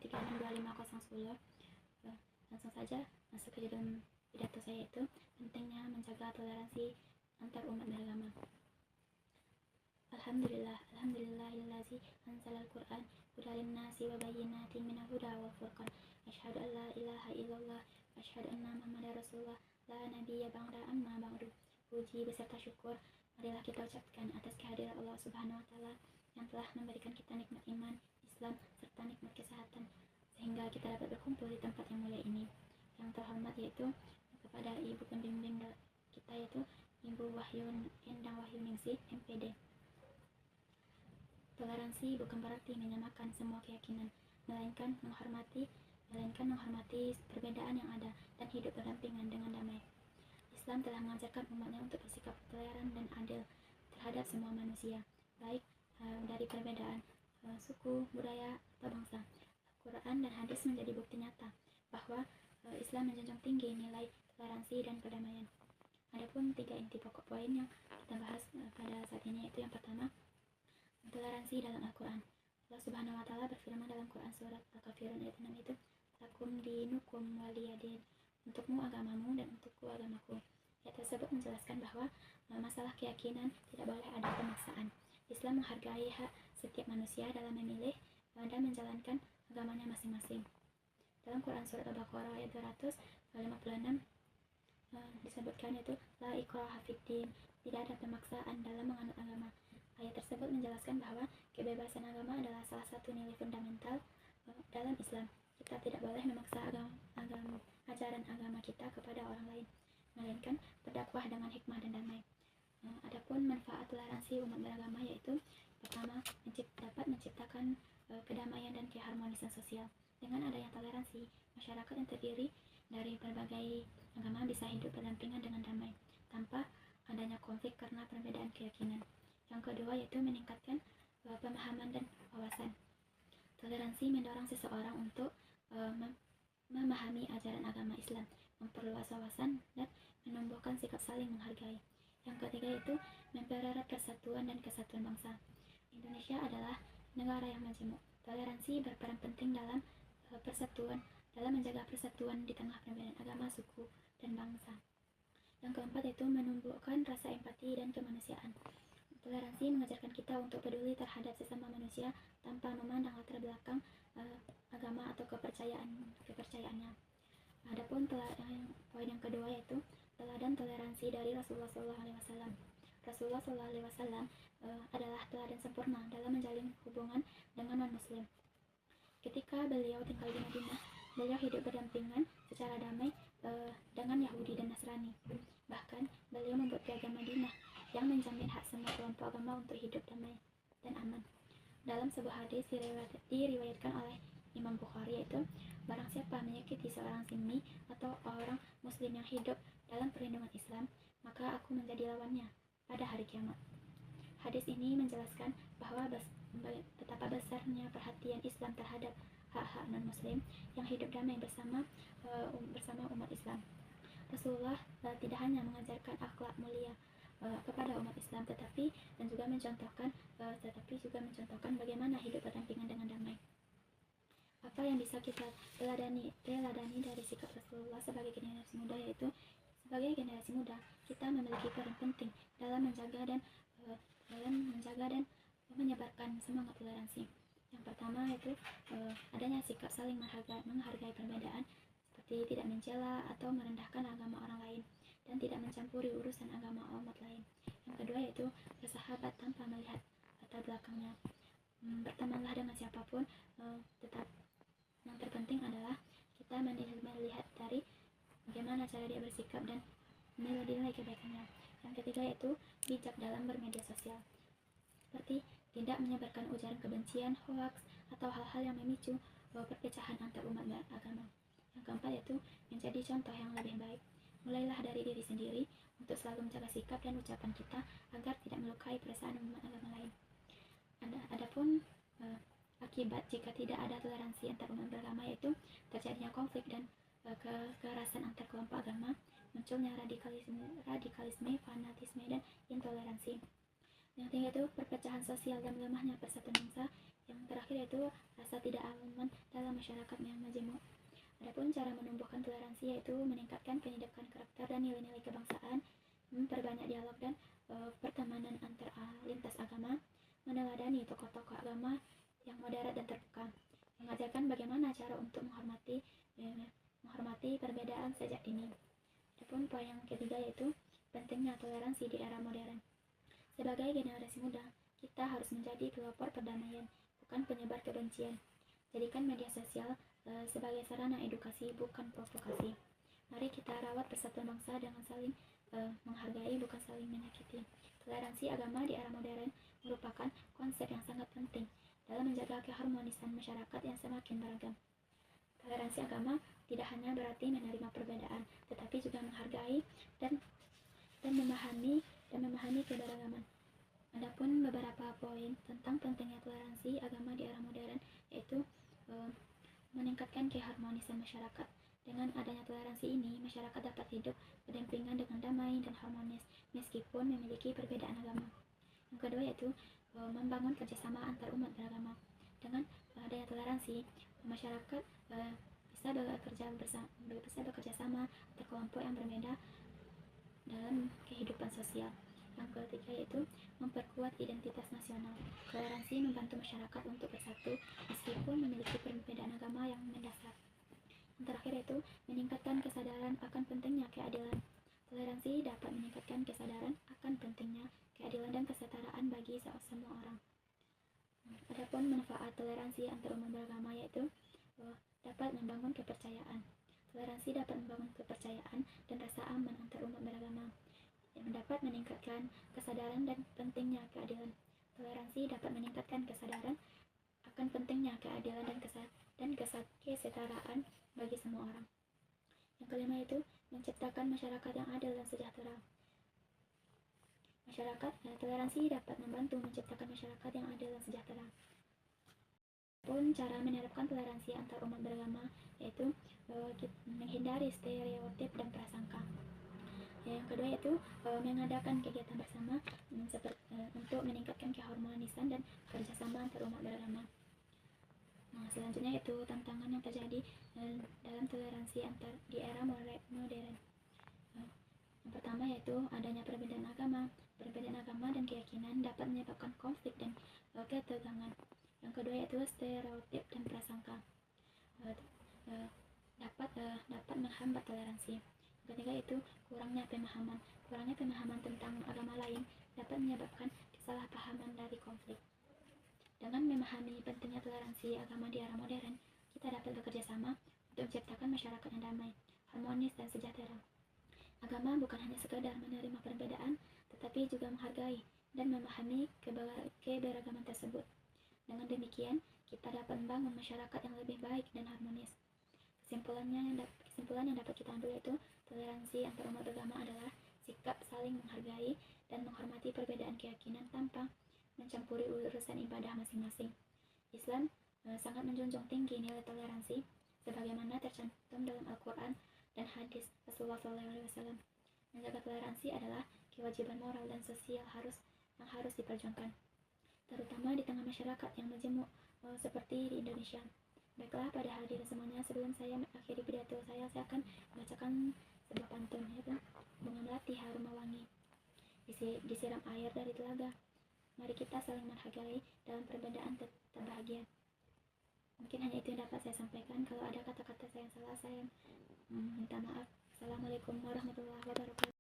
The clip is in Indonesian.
362510. Langsung saja masuk ke dalam pidato saya, itu pentingnya menjaga toleransi antar umat beragama. Alhamdulillahillazi anzalal Qur'an hudan linnasi wa bayyinatin minal huda wal furqan. Asyhadu an la ilaha illallah wa asyhadu anna Muhammadar Rasulullah la nabiyya ba'da amma ba'du. Puji beserta syukur marilah kita ucapkan atas kehadiran Allah Subhanahu wa taala yang telah memberikan kita nikmat iman, Islam serta nikmat kesehatan sehingga kita dapat berkumpul di tempat yang mulia ini. Yang terhormat yaitu kepada ibu pembimbing kita, yaitu Ibu Endang Wahyuningsih MPD. Toleransi bukan berarti menyamakan semua keyakinan, melainkan menghormati perbedaan yang ada dan hidup berdampingan dengan damai. Islam telah mengajarkan umatnya untuk bersikap toleran dan adil terhadap semua manusia, baik dari perbedaan suku, budaya, atau bangsa. Al-Quran dan hadis menjadi bukti nyata bahwa Islam menjunjung tinggi nilai toleransi dan perdamaian. Adapun 3 inti pokok poin yang kita bahas pada saat ini, yaitu yang pertama, toleransi dalam Al-Quran. Allah Subhanahu wa taala berfirman dalam Quran surat Al-Kafirun ayat 6 itu, lakum dinukum waliyadin, untukmu agamamu dan untukku agamaku. Ayat tersebut menjelaskan bahwa masalah keyakinan tidak boleh ada pemaksaan. Islam menghargai hak setiap manusia dalam memilih dan menjalankan agamanya masing-masing. Dalam Quran surat Al-Baqarah ayat 256 disebutkan itu la ikraha fiddin, tidak ada pemaksaan dalam menganut agama. Ayat tersebut menjelaskan bahwa kebebasan agama adalah salah satu nilai fundamental dalam Islam. Kita tidak boleh memaksa ajaran agama kita kepada orang lain, melainkan berdakwah dengan hikmah dan damai. Adapun manfaat toleransi umat beragama yaitu, pertama, dapat menciptakan kedamaian dan keharmonisan sosial. Dengan adanya toleransi, masyarakat yang terdiri dari berbagai agama bisa hidup berdampingan dengan damai, tanpa adanya konflik karena perbedaan keyakinan. Yang kedua yaitu meningkatkan pemahaman dan wawasan. Toleransi mendorong seseorang untuk memahami ajaran agama Islam, memperluas wawasan, dan menumbuhkan sikap saling menghargai. Yang ketiga yaitu mempererat persatuan dan kesatuan bangsa. Indonesia adalah negara yang majemuk. Toleransi berperan penting dalam menjaga persatuan di tengah perbedaan agama, suku, dan bangsa. Yang keempat yaitu menumbuhkan rasa empati dan kemanusiaan. Toleransi mengajarkan kita untuk peduli terhadap sesama manusia tanpa memandang latar belakang agama atau kepercayaannya. Adapun poin yang kedua yaitu teladan toleransi dari Rasulullah SAW. Rasulullah SAW adalah teladan sempurna dalam menjalin hubungan dengan non-Muslim. Ketika beliau tinggal di Madinah, beliau hidup berdampingan secara damai dengan Yahudi dan Nasrani. Bahkan beliau membuat piagam Madinah yang menjamin hak semua kelompok agama untuk hidup damai dan aman. Dalam sebuah hadis diriwayatkan oleh Imam Bukhari yaitu, barang siapa menyakiti seorang zimmi atau orang muslim yang hidup dalam perlindungan Islam, maka aku menjadi lawannya pada hari kiamat. Hadis ini menjelaskan bahwa betapa besarnya perhatian Islam terhadap hak-hak non-muslim yang hidup damai bersama umat Islam. Rasulullah tidak hanya mengajarkan akhlak mulia kepada umat Islam, tetapi juga mencontohkan bagaimana hidup berdampingan dengan damai. Apa yang bisa kita teladani dari sikap Rasulullah sebagai generasi muda, yaitu sebagai generasi muda kita memiliki peran penting dalam menjaga dan menyebarkan semangat toleransi. Yang pertama yaitu adanya sikap saling menghargai perbedaan, seperti tidak mencela atau merendahkan agama orang lain dan tidak mencampuri urusan agama umat lain. Yang kedua yaitu bersahabat tanpa melihat latar belakangnya. Bertemanlah dengan siapapun, tetap yang terpenting adalah kita melihat dari bagaimana cara dia bersikap dan nilai kebaikannya. Yang ketiga yaitu bijak dalam bermedia sosial, seperti tidak menyebarkan ujaran kebencian, hoaks, atau hal-hal yang memicu perpecahan antar umat beragama. Yang keempat yaitu menjadi contoh yang lebih baik. Mulailah dari diri sendiri untuk selalu menjaga sikap dan ucapan kita agar tidak melukai perasaan umat agama lain. Adapun akibat jika tidak ada toleransi antar umat beragama yaitu terjadinya konflik dan kekerasan antar kelompok agama, munculnya radikalisme, fanatisme, dan intoleransi. Yang ketiga itu perpecahan sosial dan melemahnya persatuan bangsa. Yang terakhir yaitu rasa merasa tidak aman dalam masyarakat yang majemuk. Adapun cara menumbuhkan toleransi yaitu meningkatkan pendidikan karakter dan nilai-nilai kebangsaan, memperbanyak dialog dan pertemanan antar lintas agama, meneladani tokoh-tokoh agama yang moderat dan terbuka, mengajarkan bagaimana cara untuk menghormati perbedaan sejak dini. Adapun poin yang ketiga yaitu pentingnya toleransi di era modern. Sebagai generasi muda, kita harus menjadi pelopor perdamaian, bukan penyebar kebencian. Jadikan media sosial sebagai sarana edukasi, bukan provokasi. Mari kita rawat persatuan bangsa dengan saling menghargai, bukan saling menyakiti. Toleransi agama di era modern merupakan konsep yang sangat penting dalam menjaga keharmonisan masyarakat yang semakin beragam. Toleransi agama tidak hanya berarti menerima perbedaan, tetapi juga menghargai dan memahami keberagaman. Adapun beberapa poin tentang pentingnya toleransi agama di era modern yaitu meningkatkan keharmonisan masyarakat. Dengan adanya toleransi ini, masyarakat dapat hidup berdampingan dengan damai dan harmonis meskipun memiliki perbedaan agama. Yang kedua yaitu membangun kerjasama antar umat beragama. Dengan adanya toleransi, masyarakat bisa bekerja sama antar kelompok yang berbeda dalam kehidupan sosial. Yang ketiga yaitu memperkuat identitas nasional. Toleransi membantu masyarakat untuk bersatu meskipun memiliki perbedaan agama yang mendasar. Yang terakhir yaitu meningkatkan kesadaran akan pentingnya keadilan. Toleransi dapat meningkatkan kesadaran akan pentingnya keadilan dan kesetaraan bagi semua orang. Adapun manfaat toleransi antar umat beragama yaitu dapat membangun kepercayaan. Toleransi dapat membangun kepercayaan dan rasa aman antar umat beragama, yang dapat meningkatkan kesadaran dan pentingnya keadilan. Toleransi dapat meningkatkan kesadaran akan pentingnya keadilan dan kesetaraan bagi semua orang. Yang kelima itu menciptakan masyarakat yang adil dan sejahtera. Toleransi dapat membantu menciptakan masyarakat yang adil dan sejahtera. Pun cara menerapkan toleransi antar umat beragama yaitu menghindari stereotip dan prasangka. Yang kedua yaitu mengadakan kegiatan bersama untuk meningkatkan keharmonisan dan kerjasama antar umat beragama. Selanjutnya yaitu tantangan yang terjadi dalam toleransi di era modern. Yang pertama yaitu adanya perbedaan agama. Perbedaan agama dan keyakinan dapat menyebabkan konflik dan ketegangan. Yang kedua yaitu stereotip dan prasangka dapat menghambat toleransi. Yang ketiga yaitu kurangnya pemahaman. Kurangnya pemahaman tentang agama lain dapat menyebabkan kesalahpahaman dari konflik. Dengan memahami pentingnya toleransi agama di era modern, kita dapat bekerja sama untuk menciptakan masyarakat yang damai, harmonis, dan sejahtera. Agama bukan hanya sekadar menerima perbedaan, tetapi juga menghargai dan memahami keberagaman tersebut. Dengan demikian, kita dapat membangun masyarakat yang lebih baik dan harmonis. Kesimpulan yang dapat kita ambil yaitu toleransi antar umat beragama adalah sikap saling menghargai dan menghormati perbedaan keyakinan tanpa mencampuri urusan ibadah masing-masing. Islam sangat menjunjung tinggi nilai toleransi sebagaimana tercantum dalam Al-Quran dan hadis Rasulullah SAW. Menjaga toleransi adalah kewajiban moral dan sosial yang harus diperjuangkan, terutama di tengah masyarakat yang majemuk seperti di Indonesia. Baiklah, pada hadirin semuanya, sebelum saya mengakhiri pidato saya akan membacakan sebuah pantun, yaitu bunga melati harum mewangi, disiram air dari telaga. Mari kita saling menghargai dalam perbedaan tetap bahagia. Mungkin hanya itu yang dapat saya sampaikan. Kalau ada kata-kata saya yang salah, saya minta maaf. Assalamualaikum warahmatullahi wabarakatuh.